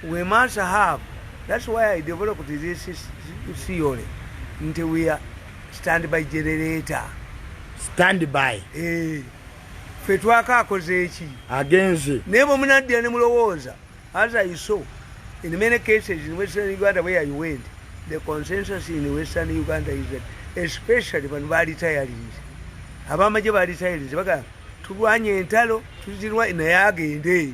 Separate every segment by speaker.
Speaker 1: we must have. That's why I developed this theory until we are standby generator.
Speaker 2: Standby.
Speaker 1: Fetwaka kozechi.
Speaker 2: Against.
Speaker 1: Never munadi animaloza. As I saw, in many cases in Western Uganda where you went, the consensus in Western Uganda is that, especially when body tired is. Abamaje body tired is. Tuwanye entalo, tuzirwa inayage day.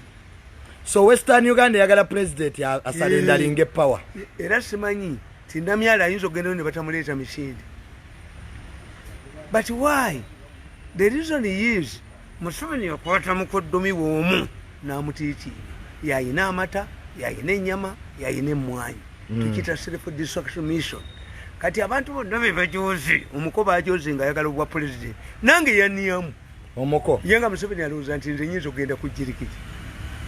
Speaker 1: So
Speaker 2: Western Uganda yagala president ya asalendalinge power.
Speaker 1: Era simanyi tindamyala ayinza ogenda ne batamuleta mishindi. But why? The reason is Museveni yakwata mukoddomi w'omu n'amutiiti. Yayina amata, yayina ennyama, yayina emmwanyi. Tukita self destruction mission. Kati abantu bonna be bajoze, omuko bajoze nga ayagala obwa president. Nange yanniyamu.
Speaker 2: Omoko.
Speaker 1: Yenga Museveni alowooza nti nze nyinza okugenda ku jirikiti.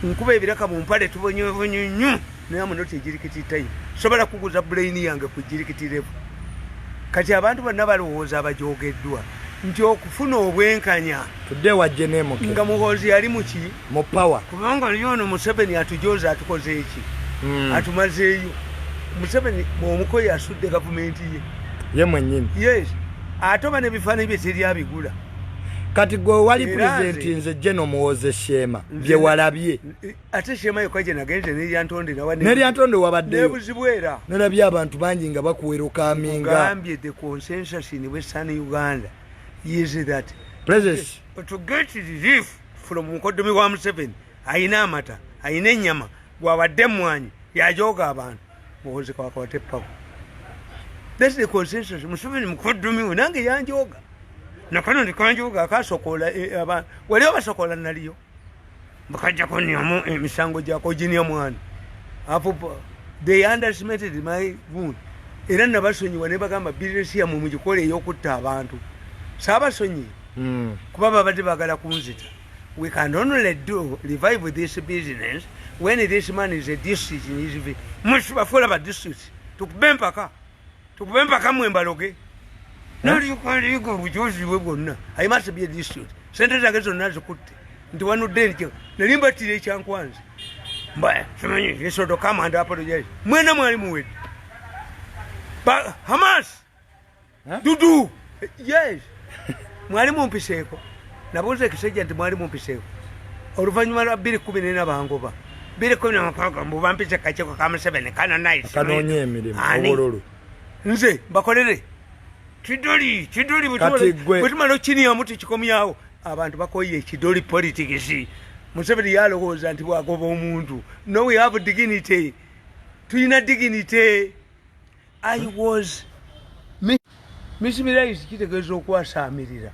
Speaker 1: Nkuba ebiraka mu mpale tubonyobonyonyo naye amunoti ejirikiti tayo. Sobola kuguza brain yange ku jirikiti level. Kati abantu bonna balowooza abajogeddwa nti okufuna obwenkanya
Speaker 2: tudde wajje nemoke
Speaker 1: nga muhoozi yali muki
Speaker 2: mu power
Speaker 1: kubanga yono Museveni atujoza atukoze eki atumazeeyo. Museveni omukoyi asudde gavumenti
Speaker 2: ye mwennyini.
Speaker 1: Yes, atoba n'ebifaananyi bye teri abigula.
Speaker 2: Kati gwe wali president nze General Muhoozi Shema bye walabye.
Speaker 1: Ate Shema yokka gye nagenze n'eryantonde nawa
Speaker 2: n'eryantonde wabaddeyo.
Speaker 1: Nebuzibwera.
Speaker 2: Nalabye abantu bangi nga bakuweruka minga.
Speaker 1: Gambye the consensus in Western Uganda is that
Speaker 2: president
Speaker 1: to get relief from mukoddomi wa Museveni ayina amata, ayina ennyama, bw'abadde emmwanyi yajoga abantu. Muhoozi kawakwate pako. That's the consensus. Museveni mukoddomi we nange yanjoga. Nakano ndikanjuga akasokola abantu wali abasokola naliyo bakajja konyamu emisango gyako jinia mwana apo they underestimated my wound era nabasonyiwa ne bagamba business ya mu mugikole ey'okutta abantu sabasonyi kuba babadde bagala kunzita. We can only revive this business when this man is a district in his mushibafola ba district tukubempaka mwembaloge. No, you can't go with yours. I must be a district. Centers against another put into one danger. The liberty they can't once. But you sort of come and apologize. When am I moving? But Hamas do yes. Mwalimu Piseko. Nabuze kisejja nti mwalimu Piseko. Oluvanyuma biri 10 bangoba. Biri 10 mbu bampise kacheko ka Museveni kana nice.
Speaker 2: Kanonye emirimu obololo.
Speaker 1: Nze bakolere. Chidoli butumalo chini ya muti chikomyawo abantu bakoye chidoli politics. Museveni yalowooza nti bwagoba omuntu. No, we have dignity. Tuyina dignity. I was misimirais kitegeeza okwasamirira.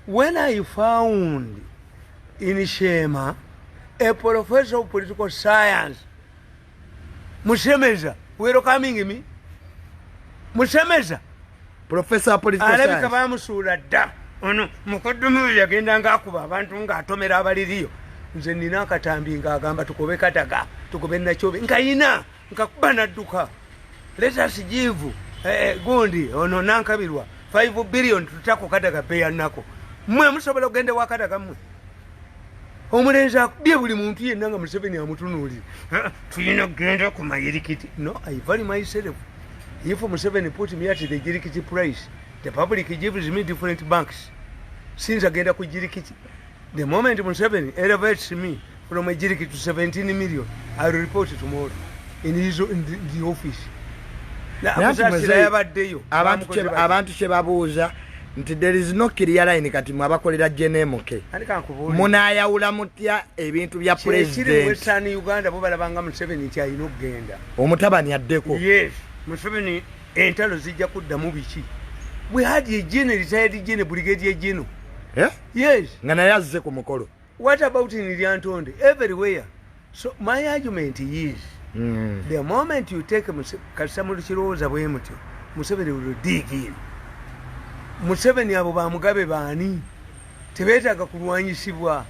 Speaker 1: When I found in Shema a professor of political science, Musemeza, were coming me? Musemeza
Speaker 2: Professor political science.
Speaker 1: Alabika bamusula dda. Ono mukoddomi yagenda ng'akuba abantu ng'atomera abaliriyo. Nze nina akatambi ng'agamba tukobe kataga, tukobe nakyobe. Nkayina, nkakuba nadduka. Let us give gundi ono nankabirwa 5 billion tutako kataga peya nako. Mmwe musobola okugenda wa kataga mmwe. Omulenzi akubye buli muntu yenna nga Museveni amutunuulira. Tuyina okugenda ku mayirikiti. No, I value myself. If Museveni put me at the jirikiti price, the public gives me different banks. Since I get a jirikiti, the moment Museveni elevates me from a jirikiti to 17 million, I will report it tomorrow in the office.
Speaker 2: Abantu kyebabuuza nti there is no clear line kati mwabakolera JNMK. Munayawula mutya ebintu bya president.
Speaker 1: Western Uganda bo balabanga Museveni nti ayina okugenda.
Speaker 2: Omutabani addeko.
Speaker 1: Yes. Museveni entalo zijja kuddamu biki. We had a general, retired general, brigadier general.
Speaker 2: Yeah?
Speaker 1: Yes.
Speaker 2: Nga naye azze ku mukolo.
Speaker 1: What about in Lyantonde? Everywhere. So my argument is, the moment you take Kasamulu Kirowooza bwe mutyo, Museveni will dig in. Museveni abo bamugabe baani tebeetaaga kulwanyisibwa.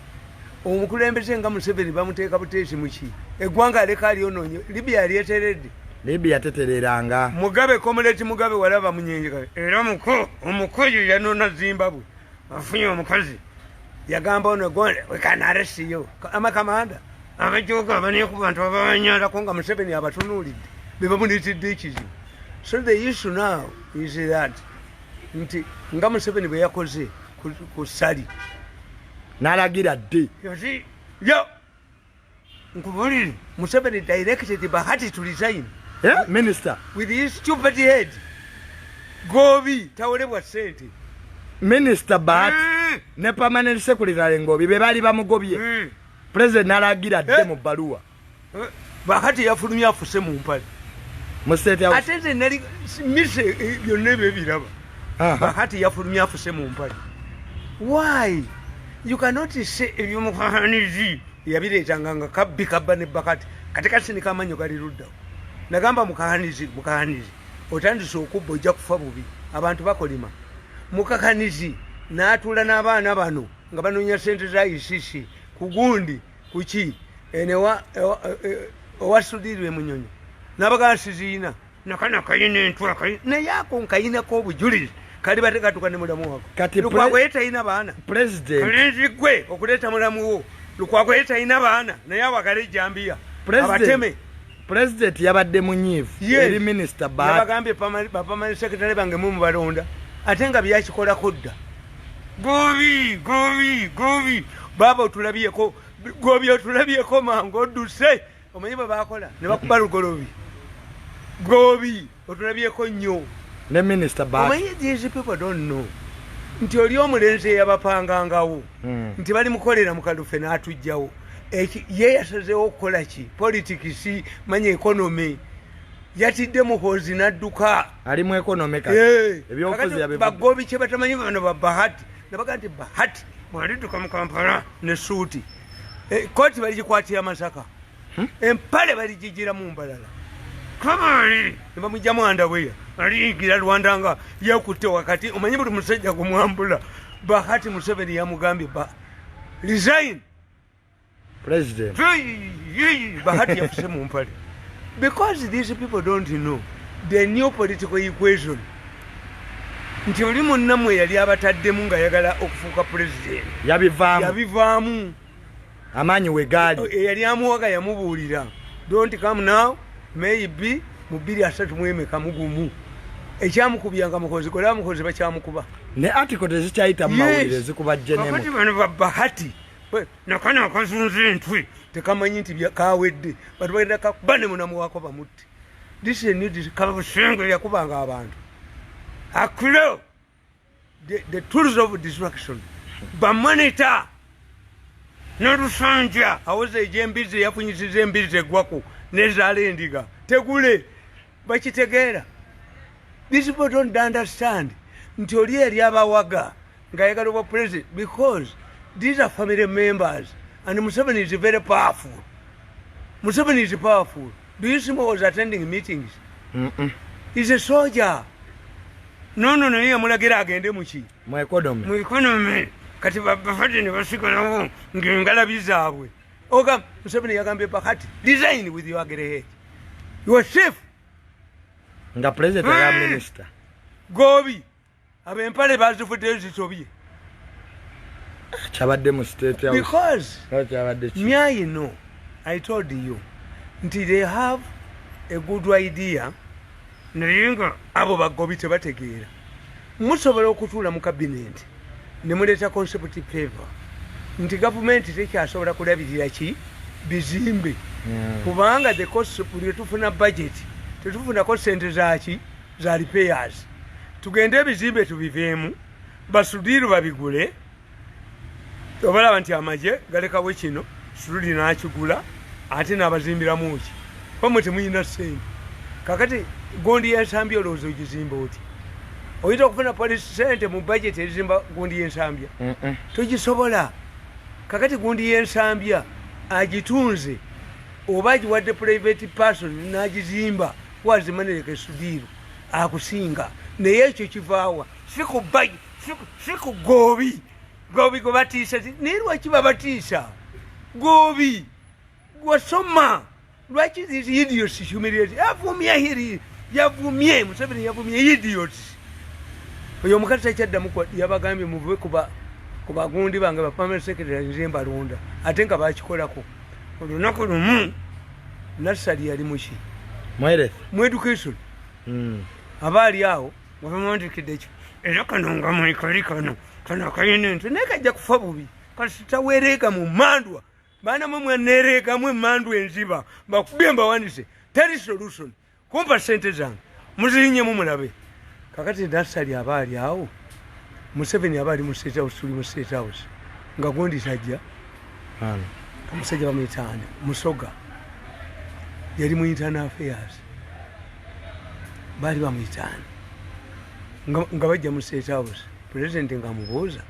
Speaker 1: Omukulembeze nga Museveni bamuteeka buteesi muki. Eggwanga aleka alyonoonye. Libya alyeteredde.
Speaker 2: Libya tetereranga.
Speaker 1: Mugabe Comrade Mugabe walaba munyenjeka. Era omukoyo yanona Zimbabwe. Afunye omukazi. Yagamba ono gonde we can arrest you. Ama kamanda. abajoga abane ku bantu abanyalako nga Museveni abatunuulidde be bamunitidde ekizibu. So the issue now is that nti nga Museveni bwe yakoze ku Sali
Speaker 2: n'alagira dde
Speaker 1: yo nkubulire Museveni directed Bahati to resign.
Speaker 2: Minister
Speaker 1: with his stupid head Gobi tawolebwa sente.
Speaker 2: Minister Bahati ne permanent secretary Ngobi be bali bamugobye. President n'alagira dde mu bbaluwa.
Speaker 1: Bahati yafulumya afuse mu mpale
Speaker 2: mu state house.
Speaker 1: Ate nali mise byonna ebyo biraba. Bahati yafulumya afuse mu mpale. Why? You cannot say ebyo mukahanizi yabireetanga nga kabbi kabba ne Bahati kati kasini kamanyo gali ludda. Nagamba mukahanizi otandise okubba ojja kufa bubi abantu bakolima. Mukahanizi n'atuula n'abaana bano nga banoonya sente za ICC kugundi kuki enewa owasudirwe munyonyo n'abagasiziina nakana kayina entula kayina naye ako nkayinako obujulizi kali batekatuka ne mulamu wako
Speaker 2: kati
Speaker 1: Lukwago yetayina baana
Speaker 2: president
Speaker 1: kalenzi gwe okuleeta mulamu wo Lukwago yetayina baana naye awagala ejjambiya abateme.
Speaker 2: President yabadde munyiivu eri Minister Bahati
Speaker 1: yabagambye bapamani secretary bange mu balonda ate nga byakikolako dda. Gobi baba otulabyeko Gobi otulabyeko mangu odduse omanyi bwe bakola ne bakuba lugolobi. Gobi otulabyeko nnyo
Speaker 2: ne Minister Bahati.
Speaker 1: Omanyi these people don't know nti oli omulenzi eyabapangangawo nti bali mukolera mu kalufe n'atujjawo. Ye yasazeewo okukola ki politics manya economy yatidde muhozi n'adduka
Speaker 2: ali mu economy kati ebyobufuzi yabe
Speaker 1: bagobi kye batamanyi bano ba Bahati nabaga nti Bahati mwalidduka mu Kampala ne suuti koti baligikwatira Masaka empale baligigira mu mbalala kabali ne bamugjamu andabweya aliyigira Rwanda nga yakutte wakati omanyi buli musajja kumwambula Bahati Museveni yamugambye resign.
Speaker 2: President
Speaker 1: Bahati yafuse mu mpale because these people don't know the new political equation nti oli munnamwe yali abataddemu nga yagala okufuuka president yabivaamu
Speaker 2: amaanyi we gaali
Speaker 1: yali amuwaga yamubuulira don't come now maybe mu 2 mugumu ekyamukubyanga mukozi kola mukozi bakyamukuba
Speaker 2: ne article tezikyayita mu mawulire zikuba jenemu
Speaker 1: kati bano ba Bahati nakana akazunze entwe tekamanyi nti kawedde batu bagenda kakuba ne munamu wako bamutti. This is a new kabusenge yakubanga abantu akilo the tools of destruction bamanita n'olusanja awoza ejembizi yafunyisiza embizi tegwako nezaala endiga tegule bakitegeera. These people don't understand nti oli eri abawaga ng'ayagala obwa president because these are family members and Museveni is very powerful. Museveni is powerful. Do you see who was attending meetings? He's a soldier. No, yeye mulagira agende muki
Speaker 2: mu economy
Speaker 1: kati Bahati ne basigalawo ng'engalabi zaabwe. Oga Museveni yagambye Bahati design with your head. You are safe.
Speaker 2: Nga president ya minister.
Speaker 1: Gobi abempale bazifudde ezisobye.
Speaker 2: Chabadde mu state house.
Speaker 1: Because you know, I told you until they have a good idea nayenga abo bagobi tebategeera musobola okutuula mu cabinet ne muleeta concept paper nti government tekyasobola kulabirira ki bizimbe kubanga the cost buli tufuna budget tetufunako sente zaki za repairs tugende ebizimbe tubiveemu basudiru babigule obalaba nti amaje galekawo kino sudiri n'akigula ate n'abazimbiramu ki pamwe temuyina sente kakati gundi y'ensambya olowooza ogizimba oti oyinza okufuna polisi sente mu budget ezimba gundi y'ensambya togisobola kakati gundi y'ensambya agitunze oba agiwadde private person n'agizimba wazimanireka esudiru akusinga naye ekyo kivaawa si ku gobi gwe batiisa naye lwaki babatiisa gobi wasoma lwaki these idiots humiliate yavumye Museveni yavumye idiots oyo omukazi takyaddamu yabagambye muve ku bagundi bange ba permanent secretary nze mbalonda ate nga bakikolako olunaku lumu nassali yali muki mu education abaali awo wabamwandikidde ekyo era kano nga mwekali kano akayina ente naye kajja kufa bubi kasitawereega mu mandwa baana mwe mwanereegamu emandwa enziba bakubye mbawanise teri solution kumpa sente zange muzinyemu mulabe kakati nassali abaali awo Museveni abaali mu State House tuli mu State House nga gundi tajja kamusajja bamuyitaani Musoga yali mu internal affairs baali bamuyitaani nga bajja mu State House president nga amubuuza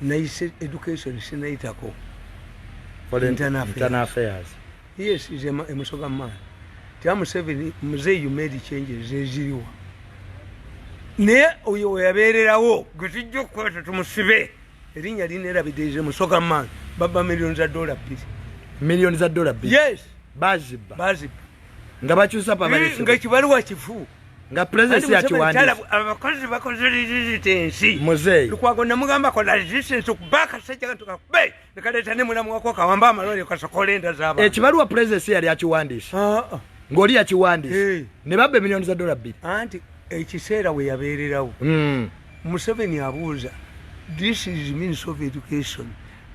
Speaker 1: nayise education sinayitako internal affairs yes is a Musoga man tia Museveni mzee you made changes eziriwa naye oyo yabeererawo gwe tujja okukwata tumusibe erinnya linerabidde Musoga man baba millions of dollars yes baziba nga bakyusa pabalese nga kibaluwa kifu nga presence ya kiwandisa abakozi bakoze resistance muzeyi lukwago namugamba kola resistance okubaka sajja tukakube nekaleeta ne mulamu wako kawamba amalwaliro kasokolenda zaba ekibaluwa presence yali akiwandisa ng'oli yakiwandisa ne babbe millions of dollars anti ekiseera we yabeererawo Museveni abuuza this is means of education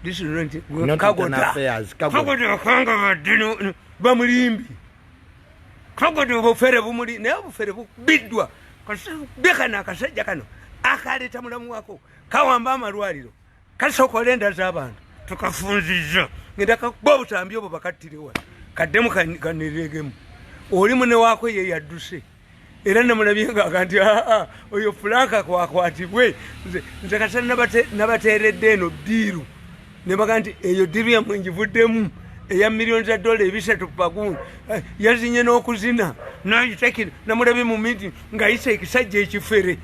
Speaker 1: this is not kagoda kanga badino bamulimbi kagoda obufere bumuli naye obufere bubiddwa bekana akasajja kano akaleeta mulamu wako kawamba amalwaliro kasokola enda z'abantu tukafunziza ngenda kakuba obutambi obwo bakattirewa kaddemu kaneregemu oli mune wako ye yadduse era namulabye nga nti oyo Franka kwakwatibwe nze kasana nabateeredde eno ddiiru ne baga nti eyo ddiiru yammwe ngivuddemu eya millions of dollars ebisatu paguuni yazinye n'okuzina nayitekire namulabye mu meeting ng'ayisa ekisajja ekifere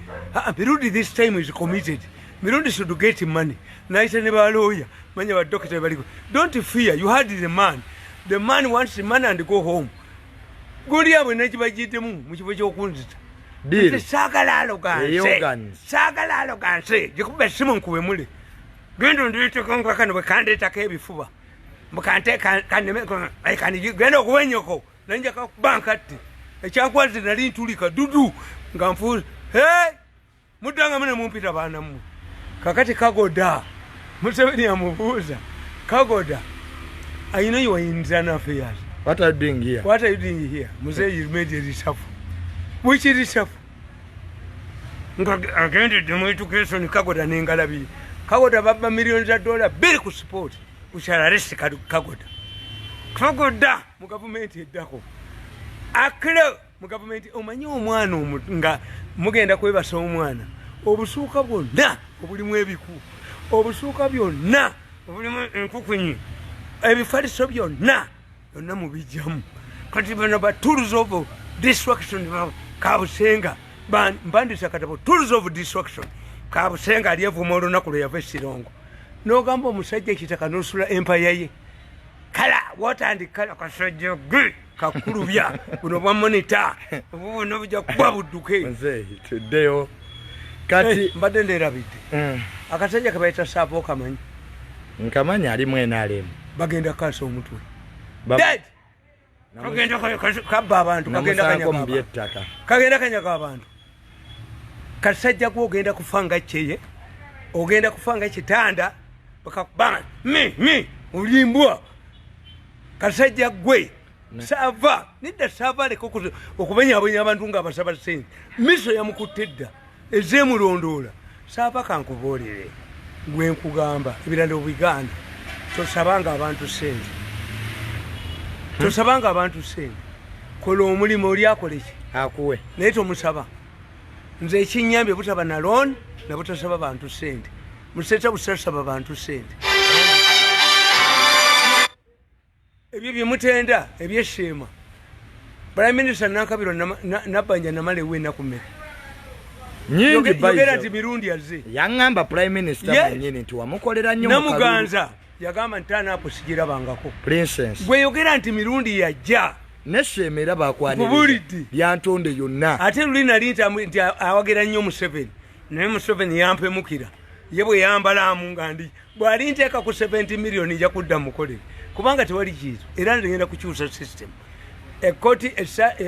Speaker 1: Mirundi this time is committed Mirundi should get money nayita ne balooya manya badokita baliko don't fear you had the man wants the money and go home guli abwe nekibagiddemu mu kifo ky'okunzita saagala aloganse gikuba essimu nkube mule genda ondiitekanga kano bwe kandeetako ebifuba genda okuba enyoko nanjaka kuba nkatti ekyakwazi nali ntulika dudu nga nfuuza muddangamu ne mumpita baanamu kakati kagoda Museveni amubuuza kagoda I know you are in internal affairs.
Speaker 2: What are you doing here?
Speaker 1: What are you doing here? Museveni, you made a reshuffle. Which is reshuffle? Again, the education Kagoda Nengalabi. Kagoda Baba millions of dollars, very good support. We shall arrest Kagoda. Kagoda, Mugavumenti Dako. Aklo, Mugavumenti, Omanyo Mano, Mugenda Kweva Somwana. Obusuka bwonna obulimu ebiku. Obusuka byonna obulimu enkukunyi. Ebifaliso byonna yonna mubijjamu kati bano ba tools of destruction Kabusenga mbandisa katabo tools of destruction Kabusenga aliyevuma olunaku lwe yava Esirongo n'ogamba omusajja ekitaka n'osula empire ye kala wotandikala kasajja gwe kakulubya buno bwa monitor obuno bujja kuba budduke
Speaker 2: tuddeyo kati
Speaker 1: mbadde nderabidde akasajja kabayita saapo kamanyi
Speaker 2: nkamanyi ali mwena alemu
Speaker 1: bagenda kasa omutwe dead kagenda kabba abantu kagenda kanyaga abantu kasajja gwo ogenda kufanga kyeye ogenda kufanga kitanda bakakubanga mi ulimbwa kasajja gwe sava nidda sava leko okubenyabonya abantu nga abasaba sente miso yamukuttedda ezemulondoola sava kankuboolere gwe nkugamba ebirala obiganda tosabanga abantu sente tosabanga abantu sente kola omulimu oli akoleki
Speaker 2: akuwe
Speaker 1: naye tomusaba nze ekinyambye butaba na loan na butasaba bantu sente museta butasaba bantu sente ebyo byemutenda ebyesheema Prime Minister Nakabiro nabanja namale wena kumeka
Speaker 2: nyingi
Speaker 1: bayogera nti Mirundi azze
Speaker 2: yangamba Prime Minister mwenyene nti wamukolera nnyo
Speaker 1: namuganza yagamba ntana apo sigira bangako
Speaker 2: princess
Speaker 1: gwe yogera nti Mirundi yajja
Speaker 2: neshemera bakwaniriza byantonde yonna
Speaker 1: ate lulina linta nti awagera nnyo Museveni naye Museveni yampemukira ye bwe yambala amungandi bwali nteeka ku 70 million ja kudda mukolere kubanga tewali kiitu era ngenda kukyusa system ekoti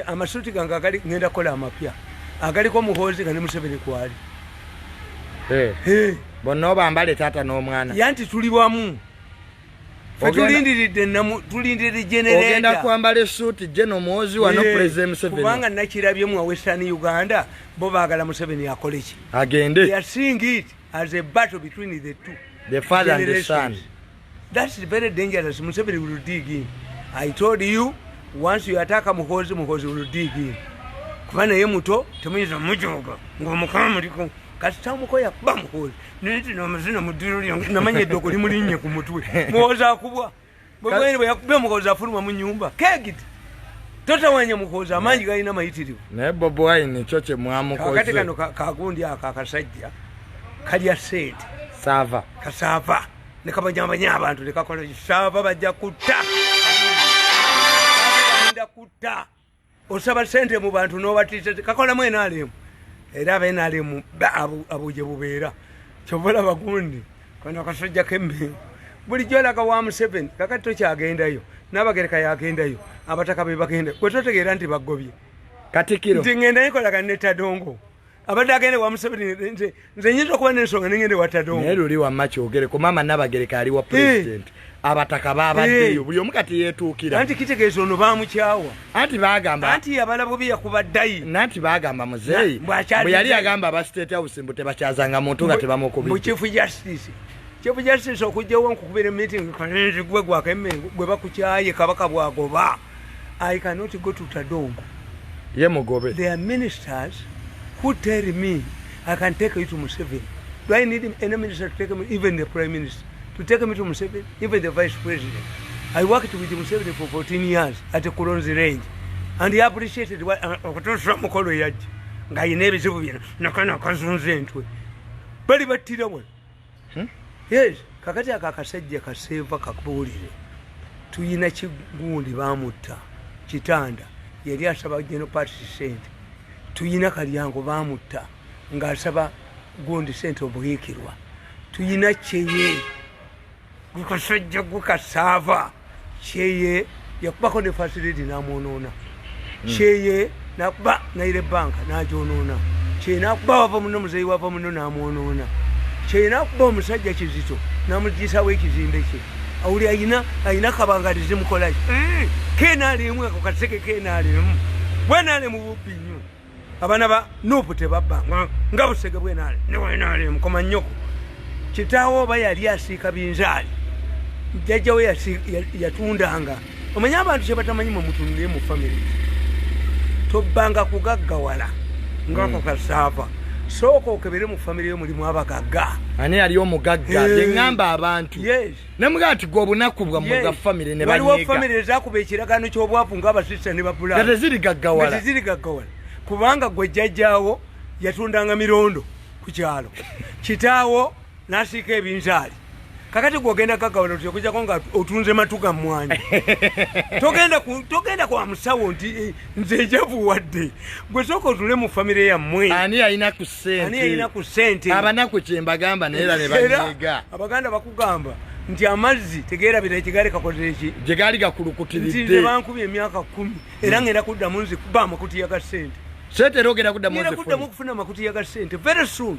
Speaker 1: amasuti gange agali ngenda kukola amapya agaliko Muhoozi nga ne Museveni kwali
Speaker 2: bonna obambale taata n'omwana
Speaker 1: yanti tuli wamu tulindiridde generator
Speaker 2: ogenda kwambala essuuti General Muhoozi wano President Museveni
Speaker 1: kubanga nakirabye mu Western Uganda bo baagala Museveni akole ki
Speaker 2: agende
Speaker 1: they are seeing it as a battle between the two,
Speaker 2: the father and the son.
Speaker 1: That's very dangerous. Museveni will dig in. I told you, once you attack Muhoozi will dig in. Kubana ye muto temuyiza mujoga ng'omukama muliko kasita mukoya ba Muhoozi niti n'amazina mudiro lyange namanya eddoko limulinnye ku mutwe Muhoozi akubwa bwe yakubye Muhoozi afuluma mu nyumba kegiti totawanya Muhoozi amanyi galina mayitirivu
Speaker 2: naye Bobi Wine kyo kye mwamukoze
Speaker 1: kakati kano kagundi aka akasajja kalya sente
Speaker 2: saava
Speaker 1: kasaava ne kabanyambanya abantu ne kakola kisaava bajja kutta kutta osaba sente mu bantu n'obatiisa kakola mwena alemu era abeena alemu abuje bubeera kyobola bagundi kano kasajja kembe bulijjo olaga wa Museveni kakati tokyagendayo n'abagereka yagendayo abataka be bagenda gwe totegeera nti bagobye
Speaker 2: Katikiro
Speaker 1: nti ngenda nikolaga ne Tadongo abadde agende wa Museveni nze nyinza okuba n'ensonga nengende wa Tadongo
Speaker 2: naye luli wamma kyogere ku maama n'abagereka ali wa president abataka babaddeyo buli omu kati yeetuukira
Speaker 1: anti kitegeeza ono baamukyawa
Speaker 2: anti bagamba
Speaker 1: anti abalabubi yakuba ddayi
Speaker 2: nanti bagamba muzeeyi bwe yali agamba aba state house mbu tebakyazanga muntu nga tebamukubidde
Speaker 1: mu chief justice okujjawo nkukubira meeting kanenzi gwe gwakemmengo gwe bakukyaye kabaka bwagoba I cannot go to Tadongo
Speaker 2: ye mugobe
Speaker 1: there are ministers who tell me I can take you to Museveni. Do I need any minister to take me, even the prime minister, to take me to Museveni, even the vice president? I worked with Museveni for 14 years at the Kulonzi range, and he appreciated what Mukolo yaji. Ngai nebizibu bino nakana kazunze ntwe. Bali batira mwe. Yes, kakati akakasajja kaseva kakubulire. Tuyina kigundi bamutta kitanda yali asaba General Party sente. Tuyina kalyango bamutta ng'asaba gundi sente obuhiikirwa. Tuyina kyeye gukasajja gukasaava kyeye yakubako ne facility n'amwonoona. Kyeye nakuba naire banka n'agyonoona. Kyeye nakuba wava muno muzeeyi wava muno n'amwonoona. Kyeye nakuba omusajja Kizito n'amugiisawo ekizimbe kye. Awuli ayina kabangalizi mukolaki. Kenalimu ako kaseke kenalimu. Bwenali mu bubbi nnyo. Abana ba nupu tebabba nga busege bwenali ne bwenalimu koma nnyoko. Kitaawo oba yali asiika binzaali. Jjajja we yatundanga. Omanya abantu kye batamanyi mu mutundire mu family. Tobbanga kugaggawala ngako kasaava. Sooka okebere mu family yo mulimu abagagga.
Speaker 2: Ani ali omugagga yengamba abantu.
Speaker 1: Yes.
Speaker 2: Nemugati gwo bunaku bwa muga family ne banyiga.
Speaker 1: Waliwo family zakuba ekiragano ky'obwavu ng'abasista ne babula.
Speaker 2: Kati ziri gaggawala.
Speaker 1: Kati ziri gaggawala. Kubanga gwe jjajjaawo yatundanga mirondo ku kyalo. Kitaawo n'asiika ebinzaali. Kakati gwogenda gaggawala okujjako nga otunze matuga mmwanyi. Togenda kwa musawo nti nze njavuwadde. Gwe sooka otule mu famire yammwe. Ani alina ku ssente. Abanaku kye mbagamba neera ne banyiga. Abaganda bakugamba nti amazzi tegeerabira ekigaali kakoze eki. Gye gaali gakulukutiridde. Nti bankubye emyaka 10 era ngenda kuddamu nzikuba amakutiya ga ssente. Ssente era ogenda kuddamu okufuna amakutiya ga ssente very soon.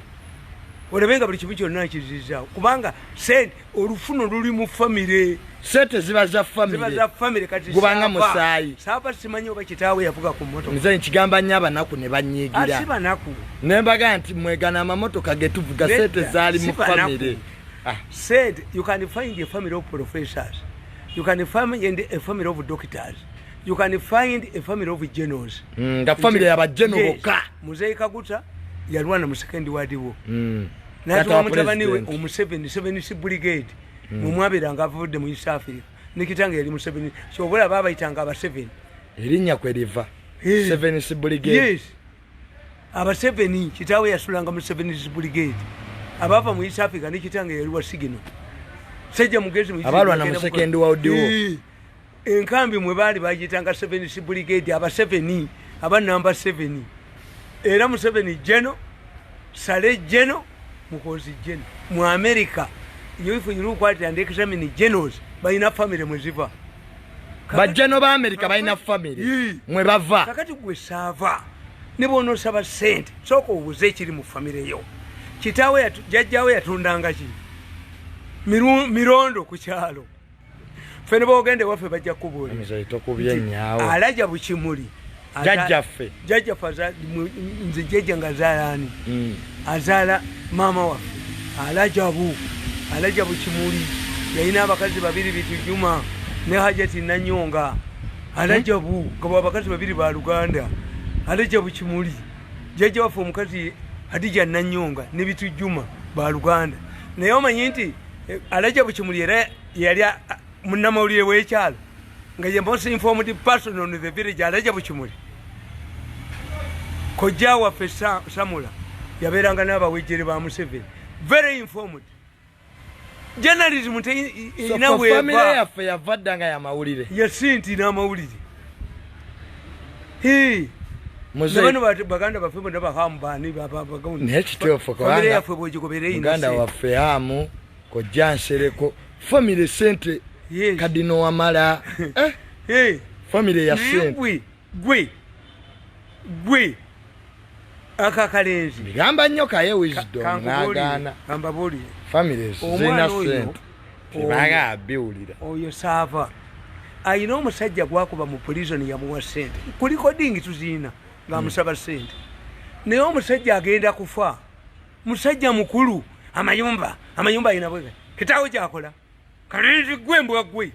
Speaker 1: Olebenga buli kimu kyonna kizizaawo kubanga sente olufuno luli mu famire. Sente ziba za famire kati
Speaker 2: gubanga musaayi.
Speaker 1: Saaba simanyi oba kitaawe yavuga ku mmotoka.
Speaker 2: Nze nkigamba nnyo abanaku ne banyiigira.
Speaker 1: Asiba naku.
Speaker 2: Ne mbaga nti mwegana amamotoka ge tuvuga sente zaali mu famire.
Speaker 1: Said you can find a family of professors. You can find a family of doctors. You can find a family of generals.
Speaker 2: Nga family ya general ka.
Speaker 1: Muzeeyi Kaguta yalwana mu second world war. N'atuwa mutabani we Museveni 70 brigade. Mumwabiranga avudde mu East Africa. Nikitanga yali Museveni. Kyobola babayitanga aba 7. Erinnya kwe liva. 70 brigade. Yes. Aba 7 kitaawe yasulanga mu 70 brigade. Abava mu East Africa nikitanga yali wa Sigino. Sejja mugezi mu
Speaker 2: abalwana mu second world war.
Speaker 1: Enkambi mwe bali bagitanga 70 brigade aba 7 aba number 7. Era mu 7 General Sale General Mukozi General mu America if you look at and examine generals balina family mweziva
Speaker 2: bajjano ba America balina family mwe bava
Speaker 1: kakati gwe saava ne bono saba sente soko obuze ekiri mu family yo kitawe jajjawe yatundanga ki mirondo ku kyalo fene bogende wafe bajja kubuli
Speaker 2: mizaito kubya nyawo
Speaker 1: alaja buchimuli
Speaker 2: jajjaffe
Speaker 1: nze jajja ngazalani azala mama wafe alaja buchimuli yalina abakazi babiri bitujuma ne hajati nanyonga alaja bu ngabo abakazi babiri ba Luganda alaja buchimuli jajja wafe omukazi Hadija nanyonga ne bitujuma ba Luganda naye omanyi nti alaja buchimuli era yali munamawulire w'ekyalo nga ye most informed person on the village alaja buchimuli kojja waffe Samula yabeeranga n'abawejjere ba Museveni very informed journalism ina weba
Speaker 2: family yaffe yavaddanga ya mawulire
Speaker 1: yasinti n'amawulire bano baganda baffe bonna bahamu baani
Speaker 2: nekituufu
Speaker 1: family yaffe bwegikobereye
Speaker 2: muganda waffe hamu kojja nsereko family sente kadino wamala family ya sente gwe akakalenzi
Speaker 1: gamba
Speaker 2: nnyo kaye wisdom n'agaana
Speaker 1: ambabuli
Speaker 2: families zina sente tebaga biwulira
Speaker 1: oyo saava ayina omusajja gwakuba mu prison yamuwa sente kuliko dingi tuziina ng'amusaba sente naye omusajja agenda kufa musajja mukulu amayumba ayina bwega kitaawe kyakola kalenzi gwe mbwa gwe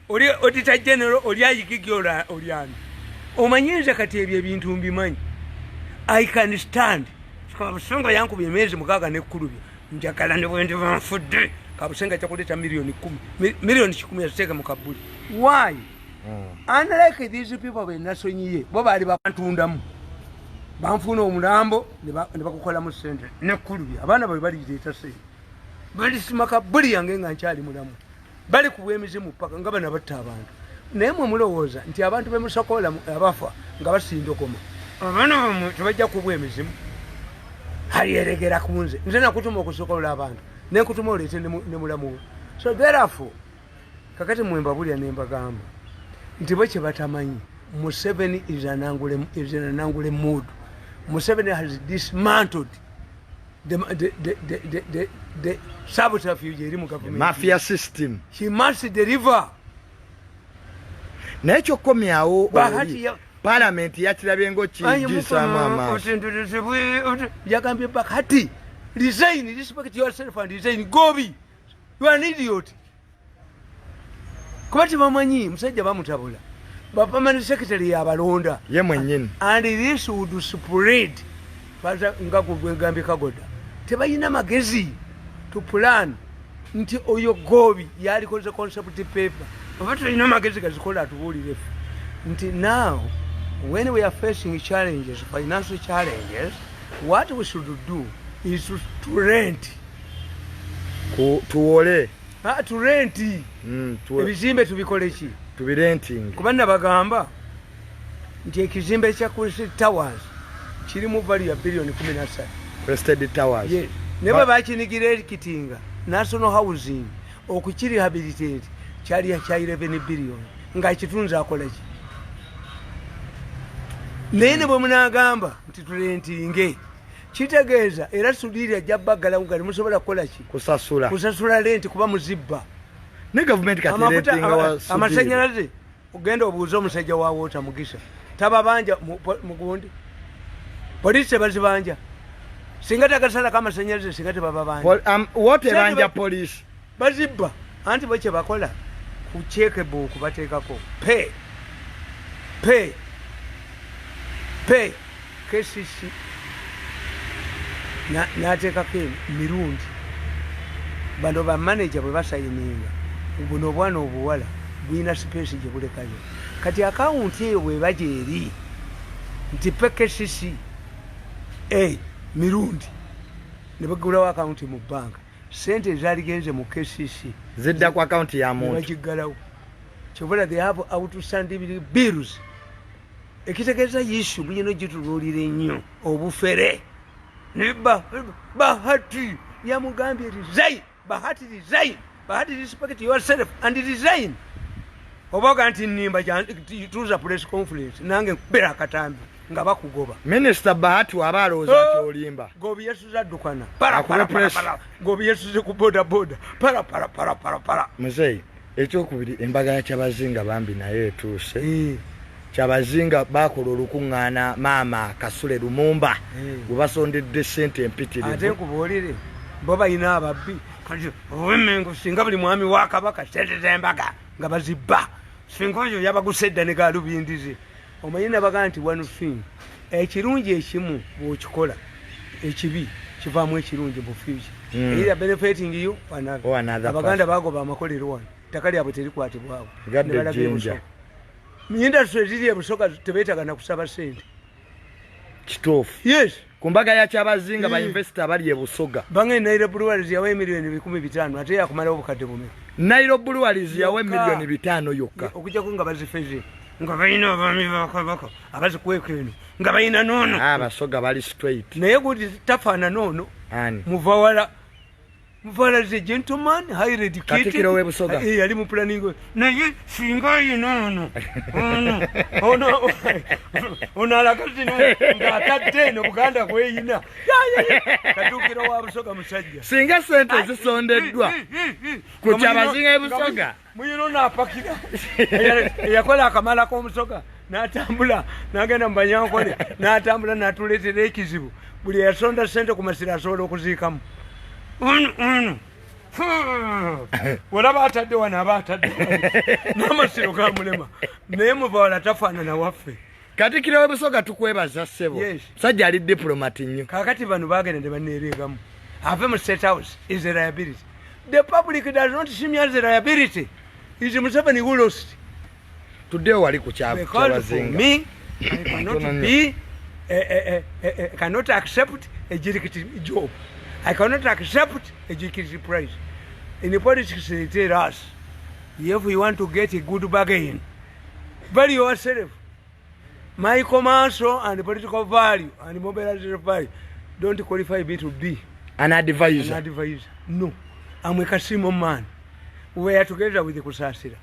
Speaker 1: oli odita general oli ayigigi olyani omanyinza kati ebyo ebintu mbimanyi I can stand kabusenga yankuba emyezi 6 n'ekkulubye njagala ne bwendi banfudde kabusenga kyakuleta milioni 10 yateeka mu kabuli why unlike these people benasonyiye bo baali babantundamu banfuna omulambo ne bakukola mu sente n'ekkulubye abaana babe balireeta sente balisima kabuli yange nga nkyali mulamu bali kuwa emizimu paka nga bana batta abantu naye mwe mulowooza nti abantu bemusokola abafa nga basindokoma abaana tebajja kubwa emizimu halyeregera kunze nze nakutuma okusokolola abantu nenkutuma oleete ne mulamu so therefore kakati mwembabulya nembagamba nti bwe kye batamanyi Museveni is an angule mood. Museveni has dismantled the subterfuge government.
Speaker 2: Mafia system.
Speaker 1: He must deliver.
Speaker 2: Nacho komyawo parliament yakirabye ngo kijisa mama.
Speaker 1: Yagambye Bahati resign, respect yourself and resign. Gobi, you are an idiot. Kubati bamanyi musajja bamutabula. Bapamani secretary yabalonda
Speaker 2: ye mwennyini
Speaker 1: and this would spread baza ngako gwengambe kagoda tebayina magezi to plan nti oyo Gobi yali koze concept paper babato ina magezi gazikola atubulire nti now when we are facing challenges, financial challenges, what we should do is to rent
Speaker 2: tuole
Speaker 1: to rent ebizimbe tubikoleki
Speaker 2: tubirenting
Speaker 1: kubana bagamba nti ekizimbe kya Crested Towers kiri mu value ya bilioni 13
Speaker 2: Crested Towers
Speaker 1: yes nebo bakinigira kitinga national housing okukiri rehabilitate kyali ya 11 billion nga kitunza akolaki nene bwe munagamba nti tulentinge kitegeeza era sudiri ajabagala ngali musobola kolaki kusasula lenti kuba muzibba
Speaker 2: ne government katirentinga wa
Speaker 1: amasanyalaze ugenda obuuza omusajja wa water Mugisha tababanja mugundi police bazibanja singa tagasala kama sanyalaze singa tababanja
Speaker 2: what ebanja police
Speaker 1: bazibba anti bache bakola kucheke boku batekako pay KCC na teka ke Mirundi bando ba manager bwe basayininga ubuno bwana obuwala bwina space je bulekayo kati account eyo bwe bajeri nti KCC Mirundi ne bagula account mu bank sente zaligenze mu KCC
Speaker 2: zidda ku account ya muntu
Speaker 1: bagigalawo chobola they have outstanding bills ekitegeza issue buyino gitululire nnyo obufere ne Bahati yamugambye resign Bahati resign but respect yourself and resign. Oboga nti nimba tuza press conference nange kubera katambi nga bakugoba.
Speaker 2: Minister Bahati abaloza kyolimba.
Speaker 1: Gobi Yesu zadukana. Para. Gobi Yesu ku boda. Para.
Speaker 2: Mzee, ekyokubiri embaga ya Kyabazinga bambi naye etuuse. Kyabazinga bakola olukungana maama Kasule Lumumba. Ubasondedde sente empitirivu.
Speaker 1: Ate kubolire. Baba ina ababbi. Kanje wemengo singa buli mwami wa Kabaka sente zembaga nga bazibba. Singoyo yabagusedda ne galubindize. Omanyina baga nti one thing. Ekirungi ekimu bw'okikola ekibi kivaamu ekirungi mu future. Either benefiting you or another. Abaganda bagoba amakolero wano. Takali abo terikwatibwawo.
Speaker 2: Gadde jinja.
Speaker 1: Industry ziri ebusoka tebeetagana kusaba sente.
Speaker 2: Kituufu.
Speaker 1: Yes.
Speaker 2: Kumbaga ya Kyabazinga ba investor bali ebusoga.
Speaker 1: Bange Nairobi Breweries yawe milioni 15 ate yakumala obukadde bume.
Speaker 2: Nairobi Breweries yawe milioni 5 yokka.
Speaker 1: Okujja kunga bazifeze. Nga bayina abami bakabaka abazikwekeno. Nga bayina nono.
Speaker 2: Basoga bali straight.
Speaker 1: Naye gudi tafana nono.
Speaker 2: Ani.
Speaker 1: Muvala is a gentleman, highly educated.
Speaker 2: Katikiro webusoga.
Speaker 1: Yali mu planning. Naye singa yino. Ono alakazi no ngatadde no Buganda kweyina. Katukiro wa busoga musajja.
Speaker 2: Singa sente zisondeddwa. Ku Kyabazinga ebusoga.
Speaker 1: Muyino napakira. Yakola akamala ko musoga. Natambula nagenda mbanyankole. Natambula natuletera ekizibu. Buli yasonda sente ku masira asobola okuziikamu. Wala batadde wana batadde namasiro ga mulema naye mubaala tafaanana waffe
Speaker 2: Katikiro webusoga tukwebaza ssebo. Sajja ali diplomat nnyo.
Speaker 1: Kakati bano bagenda ne baneereegamu ave mu State House is a liability. The public does not see me as a liability. Is Museveni who lost.
Speaker 2: Today wali ku Kyabazinga.
Speaker 1: Me, I cannot be cannot accept a JKT job. I cannot accept a JKT price. In the politics, they tell us, if we want to get a good bargain, value yourself. My commercial and political value and mobilization value don't qualify me to be
Speaker 2: an advisor.
Speaker 1: An advisor. No. I'm a casino man. We are together with the Kusasira.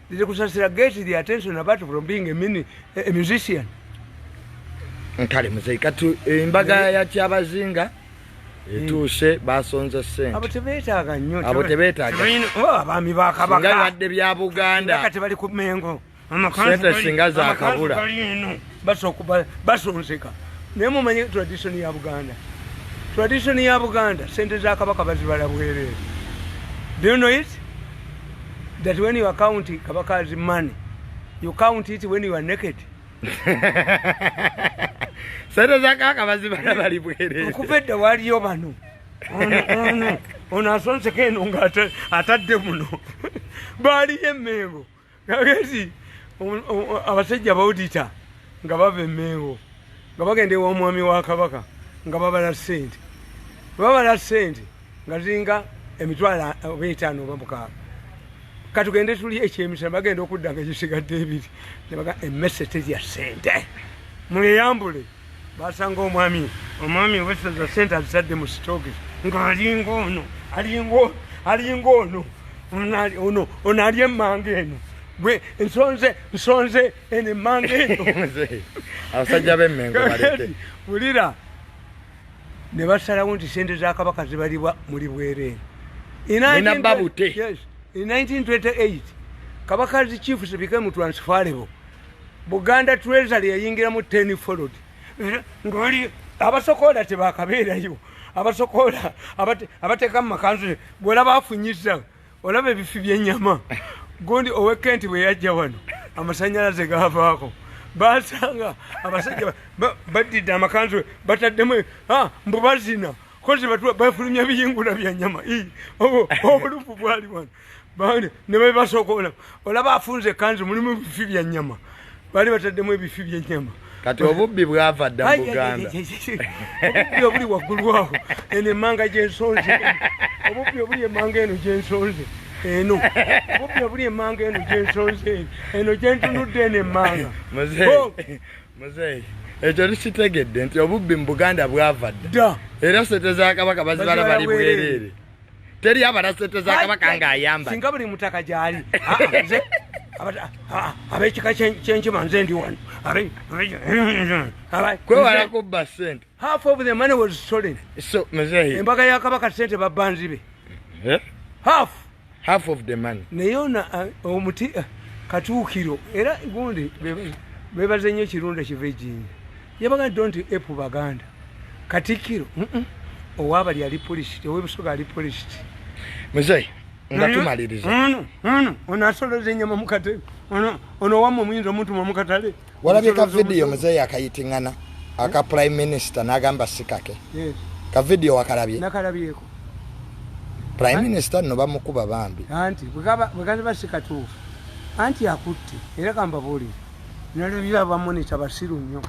Speaker 1: The Kusasira gets the attention apart from being a musician.
Speaker 2: Nkale muzika tu embaga ya Kyabazinga etuuse basonza sente.
Speaker 1: Abotebetaga nnyo.
Speaker 2: Abotebetaga.
Speaker 1: Abami ba Kabaka.
Speaker 2: Singa wadde bya Buganda.
Speaker 1: Kati bali ku Mengo.
Speaker 2: Sente singa za kabula.
Speaker 1: Basonseka. Naye mumanyi tradition ya Buganda. Tradition ya Buganda sente za Kabaka bazibala bwerere. Do you know it? That when you are counting Kabaka's money, you count it when you are naked.
Speaker 2: Sente za Kabaka bazibala bali bwerere.
Speaker 1: Okupedda waliyo bano. Ono asonseka eno nga atadde muno. Bali Mengo. Kagezi abasajja bawudita nga bava Mengo. Nga bagende w'omwami wa Kabaka nga babala sente. Babala sente nga zinga emitwalo 5 bamukaaga. Katugende tuli ekyemisa bagenda okudda nga gisigadde ebiri. Ne baga emmese ya sente. Muliyambule. Basanga omwami wese za sente azadde mu stock. Nga alingo ono. Ono ali emmange eno. Bwe nsonze ene mange eno.
Speaker 2: Abasajja b'Emmengo baleke.
Speaker 1: Wulira. Ne basalawo nti sente za Kabaka zibalibwa muri bwerere. Yes. In 1928, Kabaka's chiefs became transferable. Buganda Treasury yayingira mu 10 followed. Ngoli abasokola tebakabeerayo. Abasokola abateka mu makanzu bwela bafunyiza. Olaba ebifi by'ennyama. Gondi owekenti bwe yajja wano. Amasanyalaze gavaako. Basanga abasajja badidde amakanzu bataddemu mbubazina. Kozi bafulumya biyingula bya nyama. Obulufu bwali wano. Bane ne basokola. Olaba afunze kanzu mulimu bifi bya nyama. Bali bataddemu ebifi bya nyama.
Speaker 2: Kati obubbi bwava dda mu Buganda.
Speaker 1: Obubbi obuli waggulu awo. Ene manga gyensonze. Obubbi obuli emanga eno gyensonze. Eno. Obubbi obuli emanga eno gyensonze. Eno gyentunudde ene manga.
Speaker 2: Muzeeyi. Ekyo tukitegedde nti obubbi mu Buganda bwava dda. Era sente za Kabaka bazibala bali bwerere. teri abala sente za kabaka nga ayamba
Speaker 1: singa buli mutaka gyali abekika kyenkima nze ndi wano
Speaker 2: kwewala kubba sente.
Speaker 1: Half of the money was stolen.
Speaker 2: So mzee
Speaker 1: embaga ya kabaka sente babanzibe half
Speaker 2: of the money
Speaker 1: naye omuti katuukiro era gundi bebaze nnyo Kirundi Kivejinja yabaga don't epu baganda Katikiro owabali ali polished owebusoga ali polished
Speaker 2: mzee nga tumaliriza
Speaker 1: ono asoloza ennyama mukate ono wamwe muyinza omuntu mumukatale
Speaker 2: walabye ka video mzee akayitingana aka prime minister n'agamba sikake ka video wakalabye
Speaker 1: nakalabyeko
Speaker 2: prime minister no bamukuba bambi
Speaker 1: anti bwekazi basikatuufu anti akutte era kambabulire nalabira bamonita basiru nnyo.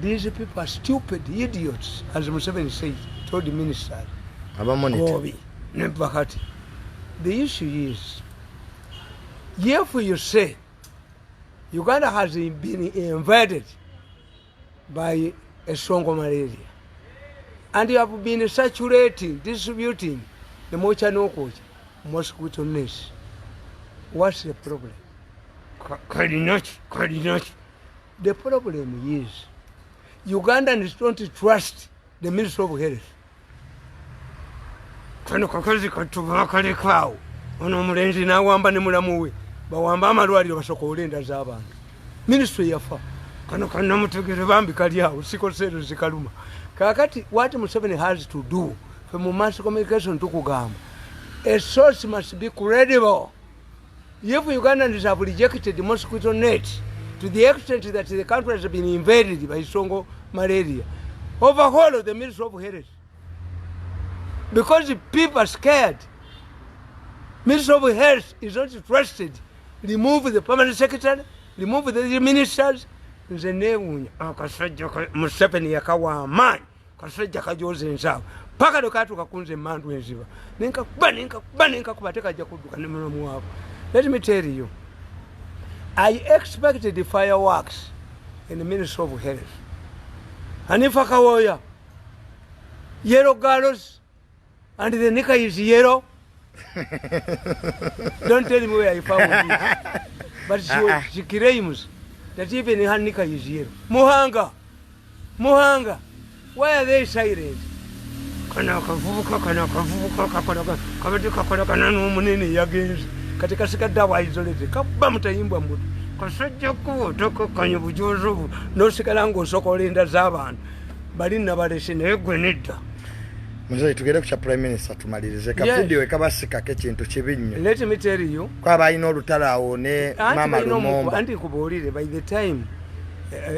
Speaker 1: These people are stupid idiots, as Museveni said, told the minister. The issue is, if you say Uganda has been invaded by a strong malaria, and you have been saturating, distributing the mosquito nets, what's the problem? The problem is, Ugandans don't trust the Ministry of Health. Kano kakazi katubakale kawo ono omulenzi n'awamba ne mulamu we bawamba amalwaliro basooka olenda z'abantu ministry yafa kano kannamutegere bambi kali awo sikoseero zikaluma kakati what Museveni has to do from mass communication tukugamba a source must be credible. If Ugandans have rejected the mosquito net to the extent that the country has been invaded by Songo malaria, overhaul the Ministry of Health. Because the people are scared. Ministry of Health is not trusted. Remove the permanent secretary, remove the ministers. Nze neewuunya akasajja Museveni yakawa amaanyi kasajja kajoze ensaawa paka dokatuuka kunze emmandu enziba nenkakuba tekajja kudduka ne mulamu waabwe. Let me tell you, I expected the fireworks in the Ministry of Health. Hanifa Kawoya, yellow girls, and the nika is yellow. Don't tell me where I found it. But she claims that even her nika is yellow. Muhanga, why are they silent? Katika sikada wa isolate kaba mutayimbwa mbuto kasajja ko tokokanya bujozo no sikalango sokolenda z'abantu bali nabalese naye gwenedda
Speaker 2: muzai tugere ku prime minister tumalirize ka video ekabasika ke kintu kibinnyo.
Speaker 1: Let me tell you
Speaker 2: kwa bayina olutala awo ne mama Lumumba
Speaker 1: anti kubolire by the time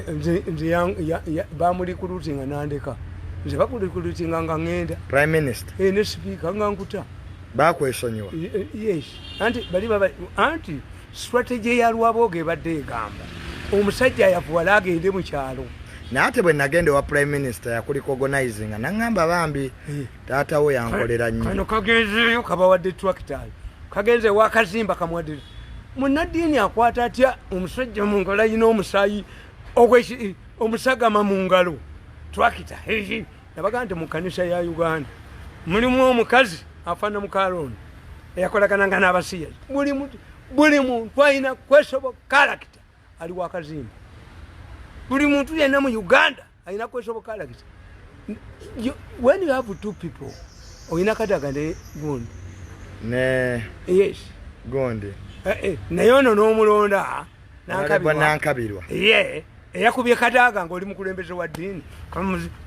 Speaker 1: nze bamuli kulutinga nandeka nze bakuli kulutinga nga ngenda
Speaker 2: prime minister
Speaker 1: ne speaker nga nkuta
Speaker 2: bakwesonyiwa.
Speaker 1: Yes, anti strategy ya lwaboge badde egamba omusajja yavuwala agende mu kyalo
Speaker 2: naate bwe nagende wa prime minister yakuliko organizing nangamba bambi taata we yankolera nnyo
Speaker 1: kano kagenzeyo kabawadde tractor kagenze wakazimba kamwadde munadini akwata atya omusajja mu ngalo yina omusayi omusagama mu ngalo tractor nabaga nti mu kanisa ya Uganda mulimu omukazi afana mukaloni eyakolagana n'abasiya buli muntu alina kwesobola character ali wakazimba buli muntu yenna mu Uganda alina kwesobola character. When you have two people oyina kadaga ne gundi
Speaker 2: ne
Speaker 1: yes
Speaker 2: gundi
Speaker 1: naye ono n'omulonda
Speaker 2: nankabirwa
Speaker 1: eyakubye kadaga ng'oli mukulembeze wa ddiini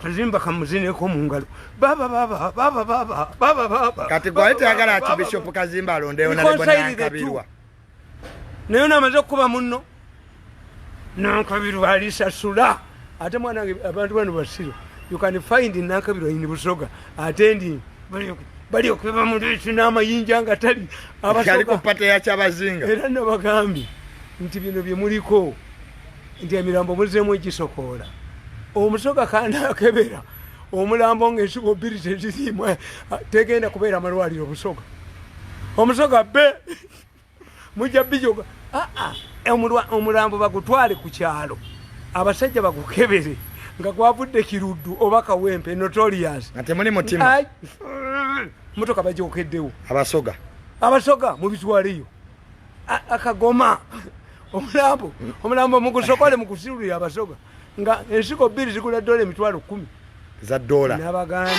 Speaker 1: kazimba kamuzineko mu ngalo baba
Speaker 2: kati gwalitayagala ati Bishop Kazimba alondeyo nankabirwa
Speaker 1: naye onamaze okukuba munno nankabirwa alisasula ate mwana abantu bano basiro you can find nankabirwa in Busoga attending bali okuba mulisi n'amayinja nga tali
Speaker 2: abaliko pate ya kyabazinga
Speaker 1: era nabagambye nti bino bye muliko nti emirambo muzeemu egisokoola omusoga kana akebera omulambo ng'ensigo bbiri teziriimu tegenda kubeera amalwaliro Busoga omusoga be mujja bijoga omulambo bagutwale ku kyalo abasajja bagukebere nga gwavudde Kiruddu oba Kawempe notorious
Speaker 2: nga temuli mutima
Speaker 1: motoka bajokeddewo
Speaker 2: abasoga
Speaker 1: mubitwaleyo akagoma omulambo mugusokole mukusirulira abasoga nga ensiko bbiri zigula dola $10,000
Speaker 2: za dola
Speaker 1: n'abagambye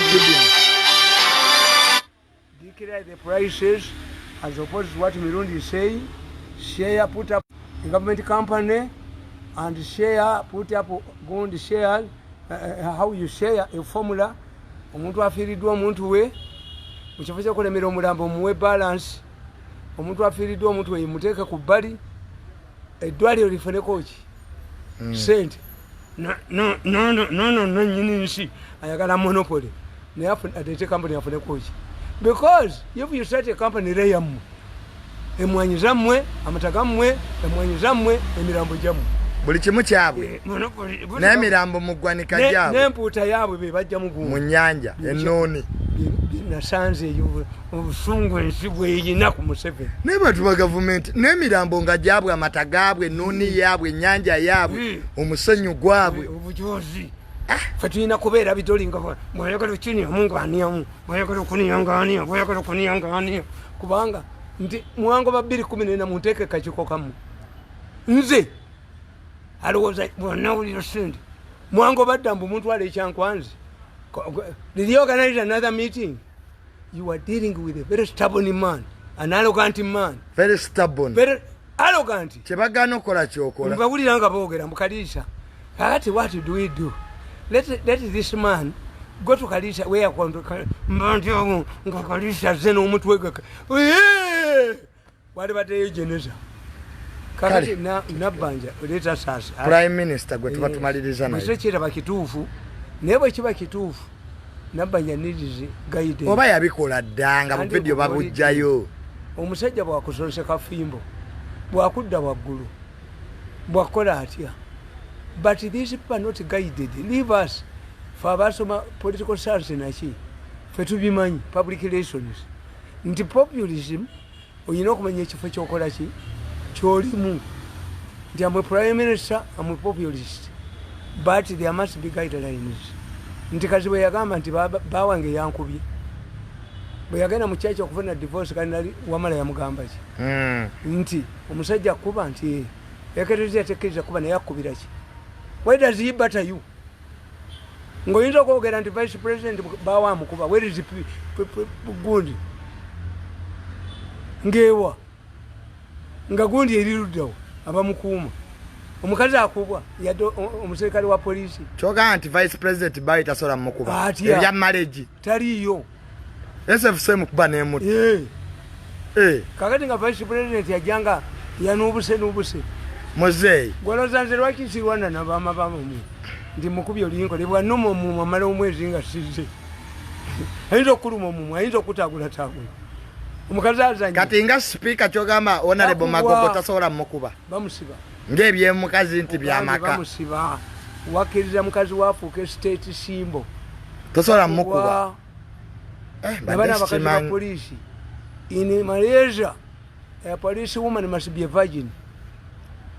Speaker 1: declare the prices as opposed to what Mirundi is saying. Share, put up a government company and share, put up gold share, how you share a formula. Omuntu afiiriddwa omuntu we mu kifo ky'okulemera omulambo muwe balance. Omuntu afiiriddwa omuntu we muteeke ku bbali eddwaliro lifuneko ki sente nnyini nsi ayagala monopoly naye ateete company afuneko ki because if you start a company leyammwe emwanyi zammwe amata gammwe emwanyi zammwe emirambo gyammwe
Speaker 2: buli kimu kyabwe n'emirambo mu ggwanika gyabwe
Speaker 1: n'empuuta yaabwe be bajja mu
Speaker 2: nnyanja ennooni
Speaker 1: nasanze eyo obusungu ensi bweyina ku Museveni
Speaker 2: naye batuba gavumenti n'emirambo nga gyabwe amata gaabwe ennooni yaabwe ennyanja yaabwe omusenyu gwabwe
Speaker 1: obujozi fe tulina kubeera bitoli nga mwayagala okiniya mungaaniyamu mwayagala okuniyangania mwayagala okuniyangania kubanga nti muwango ba 2014 munteeke kakiko kamu nze alowooza bwannawulira sente muwango badda mbu muntwala ekyankwanzi. Did you organize another meeting? You are dealing with a very stubborn man, an arrogant man.
Speaker 2: Very stubborn.
Speaker 1: Very arrogant.
Speaker 2: Chebagano okola kyokola.
Speaker 1: Mbawuliranga boogera mu Kalisa. Kakati what do we do? Let this man go to Kalisa where mbantu nga Kalisa zeno omutwe gaka. Wali bateyo jeneza. Kakati nabbanja leta sasa.
Speaker 2: Prime Minister gwe tubatumaliriza naye.
Speaker 1: Musekera bakituufu. Naye bwe kiba kituufu nabbanja nidizi guide
Speaker 2: oba yabikola ddanga mu vidiyo babujjayo.
Speaker 1: Omusajja bwakusonse kafimbo bwakudda waggulu bwakola atya, but these people are not guided. Leave us fe abasoma political science naki fe tubimanyi public relations nti populism oyina okumanya ekifo kyokola ki kyolimu nti amwe prime minister amwe populist, but there must be guidelines. Nti kazi bwe yagamba nti bawange yankubye bwe yagenda mu kyaki okufuna divorce kandi nali wamala yamugamba ki nti omusajja kuba nti yaketereza yatekereza kuba naye akubira ki. Where does he butter you? Ngoyinza okwogera nti vice president bawa amukuba where is gundi ngewa nga gundi eriruddawo abamukuuma omukazi akubwa yadde omuserikale wa polisi
Speaker 2: kyogaa nti vice president bayi tasobola mukuba ebya marriage
Speaker 1: taliyo
Speaker 2: SFC mukuba nemuta
Speaker 1: kakati nga vice president yajjanga yanubuse
Speaker 2: muzeeyi
Speaker 1: gwolozanze lwaki sirwana nabama bamumu nti mukubi oluyinko lebwanuma omumu amala omwezi nga size ayinza okuluma omumu ayinza okutagula omukazi azanya
Speaker 2: kati nga speaker kyogamba honorable Magogo tasobola mukuba
Speaker 1: bamusiba
Speaker 2: ng'ebyemukazi nti byamaka
Speaker 1: bamusiba wakkiriza mukazi waafuuka state simbo
Speaker 2: tosobola mukuba
Speaker 1: nabana abakazi ba polisi in Malaysia a police woman must be a virgin.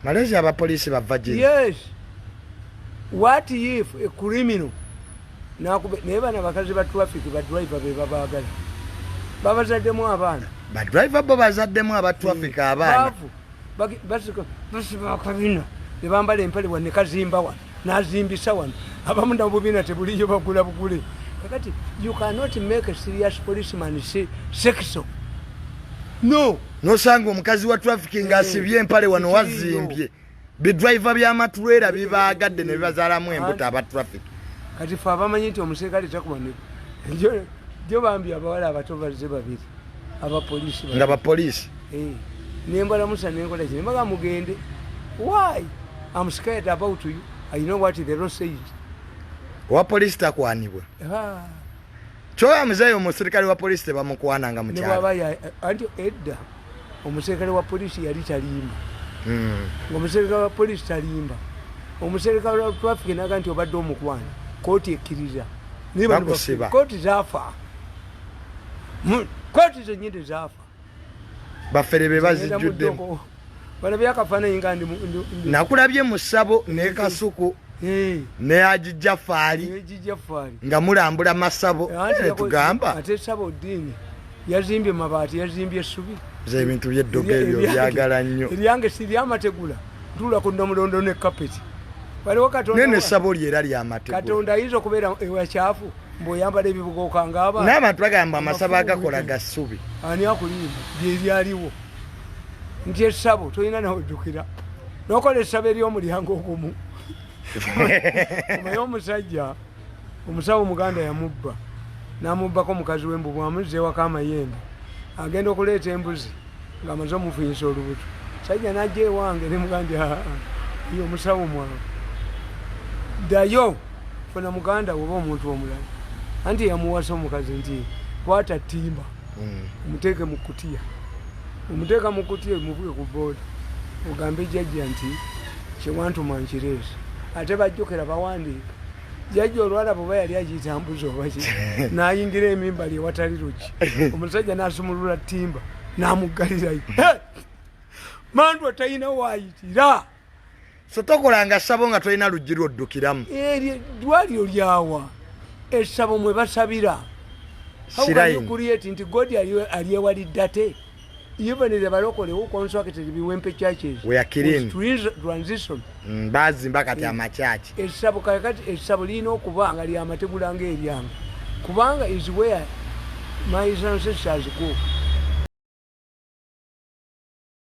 Speaker 2: Malaysia ba police ba virgin.
Speaker 1: Yes. What if a criminal neba n'abakazi ba traffic ba driver be babagala babazaddemu abaana
Speaker 2: ba driver bo bazaddemu aba traffic abaana
Speaker 1: bakabina ne bambala empale wanne kazimba wano n'azimbisa wano abamu nabubina tebuliyo bagula bugule. Kakati you cannot make a serious policeman sexual. No
Speaker 2: sanga omukazi wa traffic ngasibye empale wano wazimbye bi driver bya matulera bibagadde ne bibazaalamu embuto aba traffic.
Speaker 1: Kati fa abamanyi nti omuserikale takumanyi jo bambi abawala abato bazze babiri aba polisi
Speaker 2: nga ba polisi
Speaker 1: nembala musa nenkola kino mbaga mugende. Why? I'm scared about you. I know what the law says.
Speaker 2: Wa polisi takwanibwa kyoya muzeeyi omuserikale wa polisi tebamukwananga mu kyalo
Speaker 1: anti edda omuserikale wa polisi yali talimba ng'omuserikale wa polisi talimba omuserikale wa traffic naga nti obadde omukwana kooti ekkiriza kooti zaafa kooti zennyini zaafa
Speaker 2: baffere be bazijjuddemu
Speaker 1: bano byakafaananyi nga
Speaker 2: nakulabye mu ssabo ne kasuku ne ajijja faali nga mulambula masabo tugamba
Speaker 1: ate sabo ddiini yazimbye mabaati yazimbye essubi
Speaker 2: ebintu by'eddogo ebyo byagala nnyo
Speaker 1: eryange si lyamategula ntula ku nnamulondo ne kapeti waliwo katonda
Speaker 2: nene essabo lye era lyamategula
Speaker 1: katonda ayinza okubeera ewakyafu mbw'oyambala ebibugoka ng'abaana
Speaker 2: n'abantu bagamba amasabo agakola ga ssubi
Speaker 1: ani akulimba lyeryaliwo nti essabo tolina nawejjukira n'okola essabo ery'omulyango ogumu omaye omusajja omusawo muganda yamubba n'amubbako mukazi w'embu bwamuzza ewaka amayembe agenda okuleeta embuzi ng'amaze omufunyisa olubuto sajja n'ajja ewange ne muganda yo omusawo mwawe ddayo funa muganda woba omuntu omulala anti yamuwasa omukazi nti kwata ttimba omuteeke mu kutiya omuteeka mu kutiya muvuge ku booda ogambe jjajja nti kyewantuma nkireese ate bajjukira bawandiika jjajja olwala bweba yali agiyita mbuzi obaki n'ayingira emimbali ewatali luki omusajja n'asumulula ttimba n'amuggalirayo mandwa talina waayitira
Speaker 2: so tokolanga ssabo nga tolina luggi lwoddukiramu
Speaker 1: dwaliro lyawa essabo mwe basabira nti god alyewalidde ate even the balokole who consecrated biwempe churches
Speaker 2: we are killing
Speaker 1: transition
Speaker 2: bazimba kati amachachi
Speaker 1: essabo kati essabo lino okubanga lyamategula ng'eryange kubanga is where my ancestors go